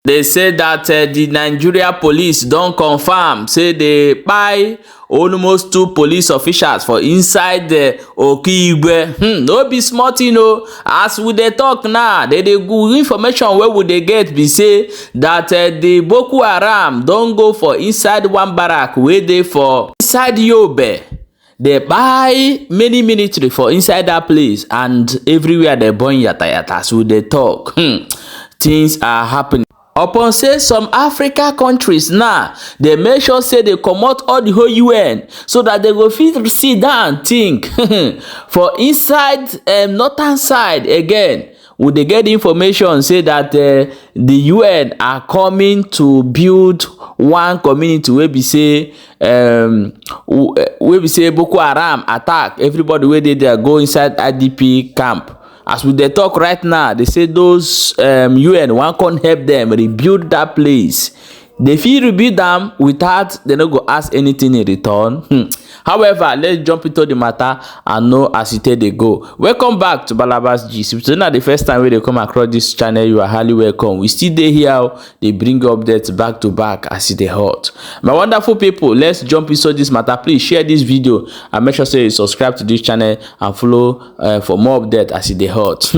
They say that the Nigeria police don confirm say they kpai almost 2 police officials for inside the Okigwe. No be small thing o. As we dey talk now, dey good information wey we dey get be say that the Boko Haram don go for inside one barrack wey dey for inside Yobe. They buy many military for inside that place, and everywhere they burn yata. As we dey talk, things are happening. Upon say some Africa countries now, they make sure say they comot all the whole UN so that they go fit sit down think for inside northern side again. We dey get information say that the UN are coming to build one community wey be say Boko Haram attack everybody wey dey there go inside IDP camp. As we dey talk right now, they say those UN wan come help them rebuild that place. They fit rebuild am without they no go ask anything in return. However, let's jump into the matter and know as it dey go. Welcome back to Balabas Gist. If today na the first time wey dey come across this channel, you are highly welcome. We still dey here, dey bring updates back to back as e dey hot. My wonderful people, let's jump into this matter. Please share this video and make sure say you subscribe to this channel and follow for more updates as e dey hot.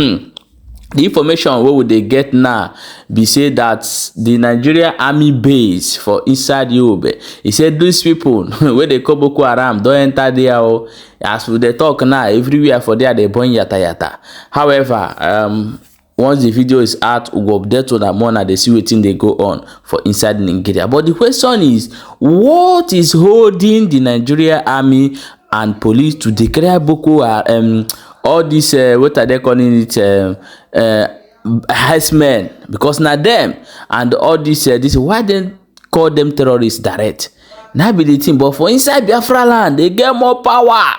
The information wey we dey get now be say that the Nigeria Army Base for inside Yobe, e say these people wey dey call Boko Haram don enter there o. As we dey talk now, everywhere for there dey burn yata. However, once the video is out, we go update una more and dey see wetin dey go on for inside Nigeria. But the question is, what is holding the Nigeria Army and police to declare Boko Haram all this what are they calling it herdsmen? Because na them and all this why they call them terrorists direct? Na be the thing. But for inside Biafra land, they get more power.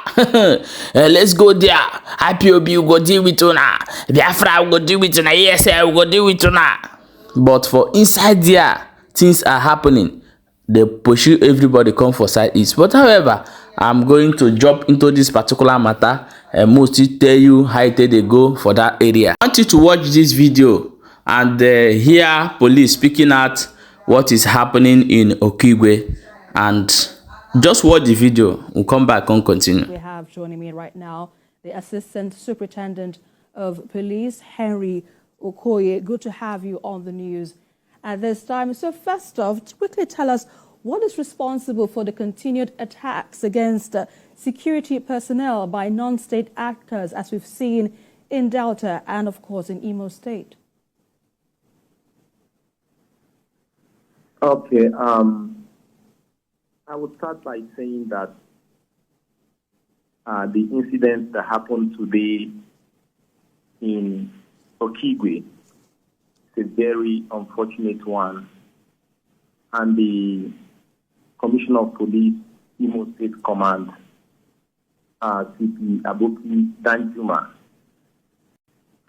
Let's go there. IPOB will go deal with una. Biafra will go deal with una. ESL will go deal with una. But for inside there, things are happening. They pursue everybody come for side east. But however, I'm going to jump into this particular matter and mostly tell you how they go for that area. I want you to watch this video and hear police speaking out what is happening in Okigwe, and just watch the video. We'll come back and continue. We have joining me right now the Assistant Superintendent of Police, Henry Okoye. Good to have you on the news at this time. So first off, quickly tell us what is responsible for the continued attacks against security personnel by non-state actors, as we've seen in Delta and, of course, in Imo State? Okay. I would start by saying that the incident that happened today in Okigwe is a very unfortunate one, and the Commissioner of Police, Imo State Command, CP Aboki Danjuma,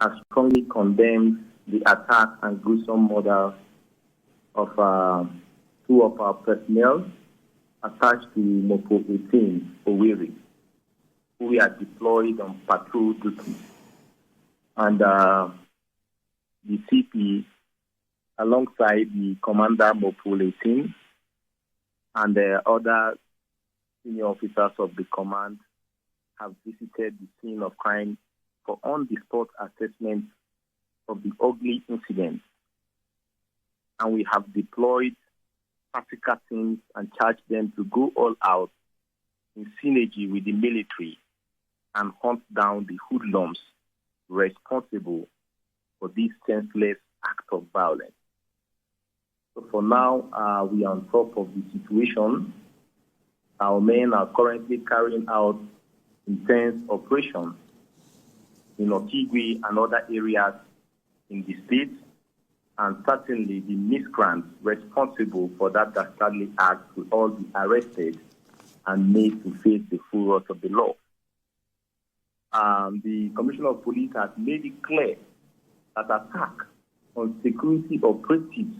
has strongly condemned the attack and gruesome murder of 2 of our personnel attached to Mopo 18 Owerri, who are deployed on patrol duty. And the CP, alongside the Commander Mopo 18 and the other senior officers of the command, have visited the scene of crime for on-the-spot assessment of the ugly incident. And we have deployed tactical teams and charged them to go all out in synergy with the military and hunt down the hoodlums responsible for this senseless act of violence. So for now, we are on top of the situation. Our men are currently carrying out intense operations in Okigwe and other areas in the state, and certainly the miscreants responsible for that dastardly act will all be arrested and made to face the full wrath of the law. The Commissioner of Police has made it clear that attack on security operatives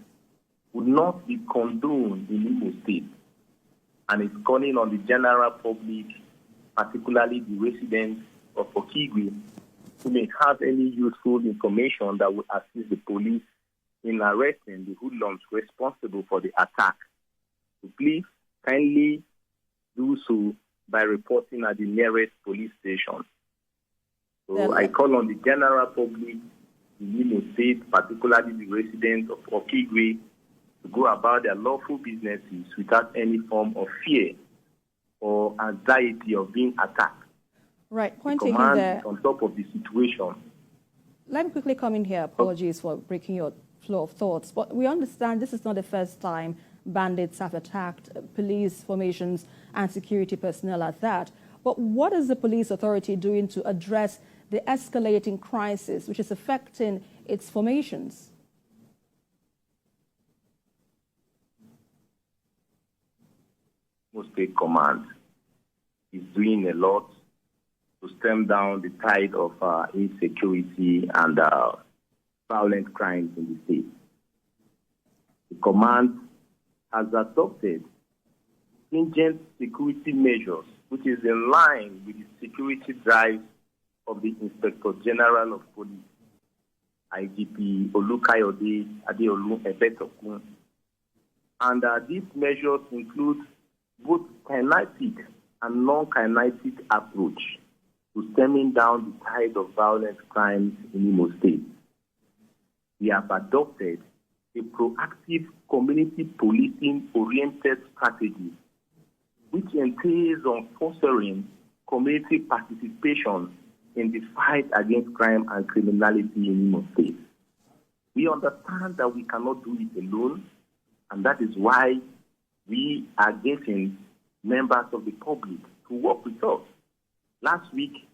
would not be condoned in Imo State, and is calling on the general public, particularly the residents of Okigwe, who may have any useful information that would assist the police in arresting the hoodlums responsible for the attack to please kindly do so by reporting at the nearest police station. So I call on the general public in Imo State, particularly the residents of Okigwe, to go about their lawful businesses without any form of fear or anxiety of being attacked. Right, point the taken command there. is on top of the situation. Let me quickly come in here. Apologies for breaking your flow of thoughts. But we understand this is not the first time bandits have attacked police formations and security personnel at that. But what is the police authority doing to address the escalating crisis which is affecting its formations? State Command is doing a lot to stem down the tide of insecurity and violent crimes in the state. The command has adopted stringent security measures, which is in line with the security drive of the Inspector General of Police, IGP Olukayode Adeolu Ebetokun. And these measures include both kinetic and non-kinetic approach to stemming down the tide of violent crimes in Imo State. We have adopted a proactive community policing-oriented strategy, which entails on fostering community participation in the fight against crime and criminality in Imo State. We understand that we cannot do it alone, and that is why we are getting members of the public to work with us. Last week,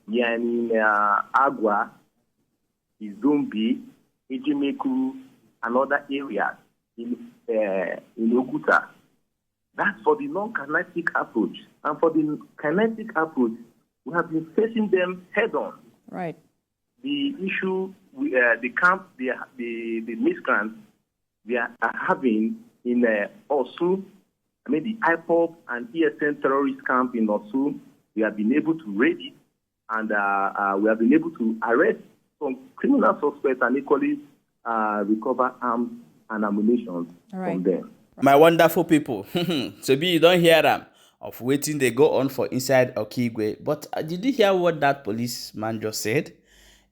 we are in Agua, Izumbi, Ejimeku, and other areas in Oguta. That's for the non-kinetic approach. And for the kinetic approach, we have been facing them head-on. Right. The issue, the camp, the miscreants we are having in Osu, the IPOP and ESN terrorist camp in Osu, we have been able to raid it, and we have been able to arrest some criminal suspects and equally recover arms and ammunition from them. My wonderful people, so you don't hear them of waiting they go on for inside Okigwe. But did you hear what that policeman just said?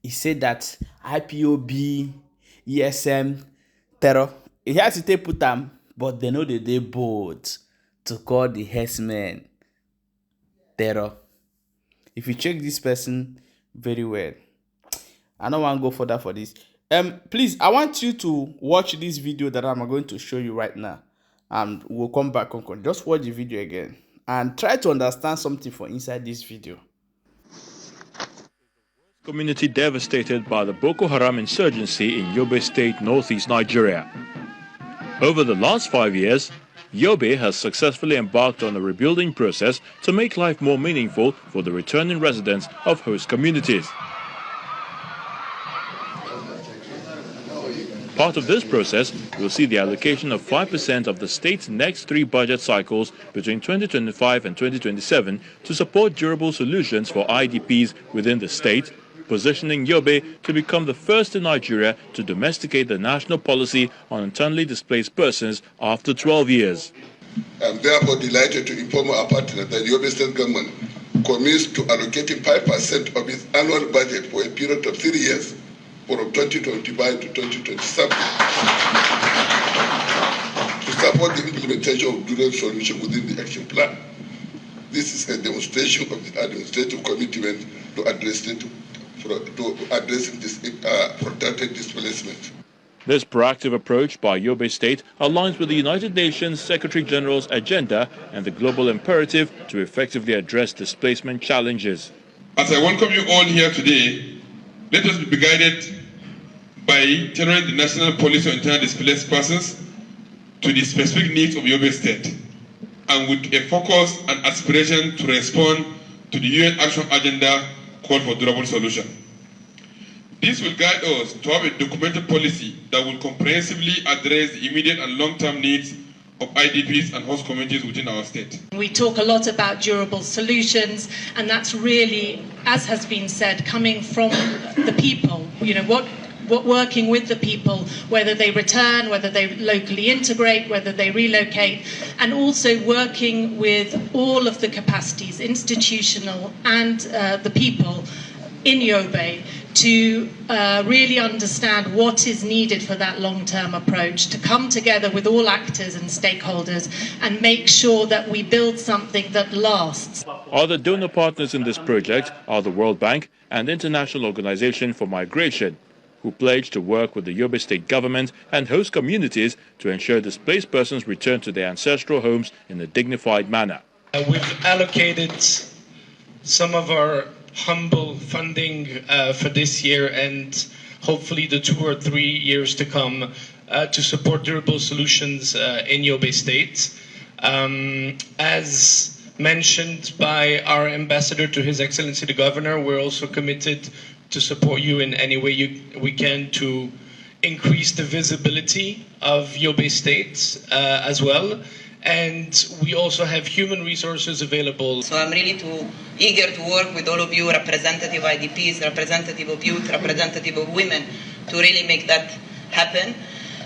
He said that IPOB, ESM, terror, he has to take put them, but they know that they bold to call the herdsmen terror. If you check this person very well, I don't want to go further for this. Please, I want you to watch this video that I'm going to show you right now, and we'll come back on. Just watch the video again and try to understand something from inside this video. Community devastated by the Boko Haram insurgency in Yobe State, northeast Nigeria. Over the last 5 years, Yobe has successfully embarked on a rebuilding process to make life more meaningful for the returning residents of host communities. Part of this process will see the allocation of 5% of the state's next 3 budget cycles between 2025 and 2027 to support durable solutions for IDPs within the state, positioning Yobe to become the first in Nigeria to domesticate the national policy on internally displaced persons after 12 years. I'm therefore delighted to inform our partner that the Yobe State government commits to allocating 5% of its annual budget for a period of 3 years, from 2025 to 2027, to support the implementation of durable solutions within the action plan. This is a demonstration of the administrative commitment to addressing this protracted displacement. This proactive approach by Yobe State aligns with the United Nations Secretary General's agenda and the global imperative to effectively address displacement challenges. As I welcome you all here today, let us be guided by tailoring the national policy on internally displaced persons to the specific needs of Yobe State, and with a focus and aspiration to respond to the UN Action Agenda call for durable solution. This will guide us to have a documented policy that will comprehensively address the immediate and long-term needs of IDPs and host communities within our state. We talk a lot about durable solutions, and that's really, as has been said, coming from the people. You know, what working with the people, whether they return, whether they locally integrate, whether they relocate, and also working with all of the capacities, institutional and the people in Yobe, to really understand what is needed for that long-term approach, to come together with all actors and stakeholders and make sure that we build something that lasts. Other donor partners in this project are the World Bank and International Organization for Migration, who pledged to work with the Yobe state government and host communities to ensure displaced persons return to their ancestral homes in a dignified manner. We've allocated some of our humble funding for this year and hopefully the 2 or 3 years to come to support durable solutions in Yobe State. As mentioned by our ambassador to His Excellency the Governor, we're also committed to support you in any way we can to increase the visibility of Yobe State as well. And we also have human resources available. So I'm really eager to work with all of you, representative IDPs, representative of youth, representative of women, to really make that happen.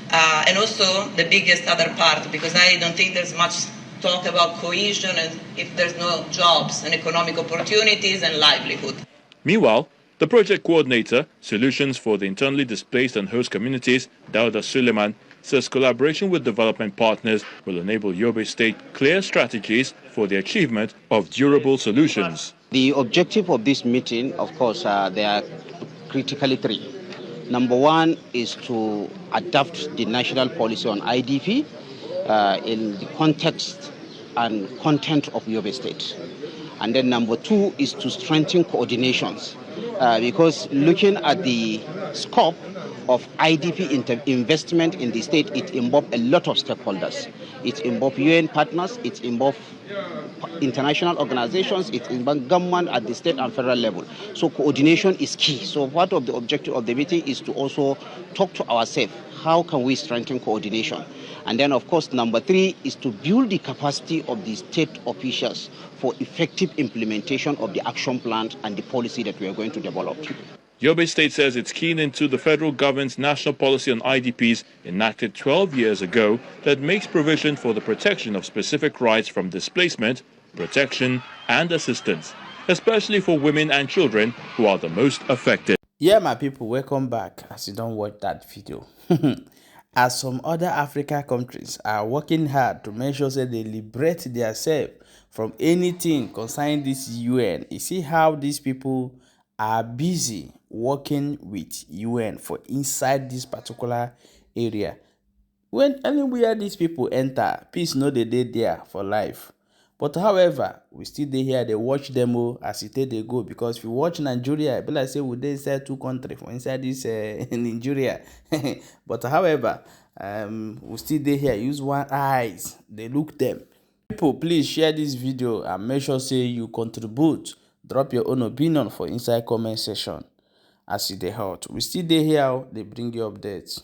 And also the biggest other part, because I don't think there's much talk about cohesion and if there's no jobs and economic opportunities and livelihood. Meanwhile, the project coordinator, Solutions for the Internally Displaced and Host Communities, Dauda Suleiman, says collaboration with development partners will enable Yobe State clear strategies for the achievement of durable solutions. The objective of this meeting, of course, there are critically 3. Number 1 is to adapt the national policy on IDP in the context and content of Yobe State. And then number 2 is to strengthen coordinations because looking at the scope of IDP investment in the state, it involves a lot of stakeholders. It involves UN partners, it involves international organizations, it involves government at the state and federal level. So coordination is key. So part of the objective of the meeting is to also talk to ourselves. How can we strengthen coordination? And then, of course, number 3 is to build the capacity of the state officials for effective implementation of the action plan and the policy that we are going to develop. Yobe State says it's keen into the federal government's national policy on IDPs enacted 12 years ago that makes provision for the protection of specific rights from displacement, protection and assistance, especially for women and children who are the most affected. Yeah, my people, welcome back. As you don't watch that video. As some other African countries are working hard to make sure that they liberate themselves from anything concerning this UN, you see how these people are busy working with UN for inside this particular area. When anywhere these people enter, peace no dey there for life. But however, we still dey here, they watch them as it they go, because if you watch Nigeria, it be like say we dey inside 2 countries for inside this Nigeria. But however, we still dey here, use one eyes, they look them. People, please share this video and make sure say you contribute. Drop your own opinion for inside comment section. As you dey hot, we still dey here, they bring you updates.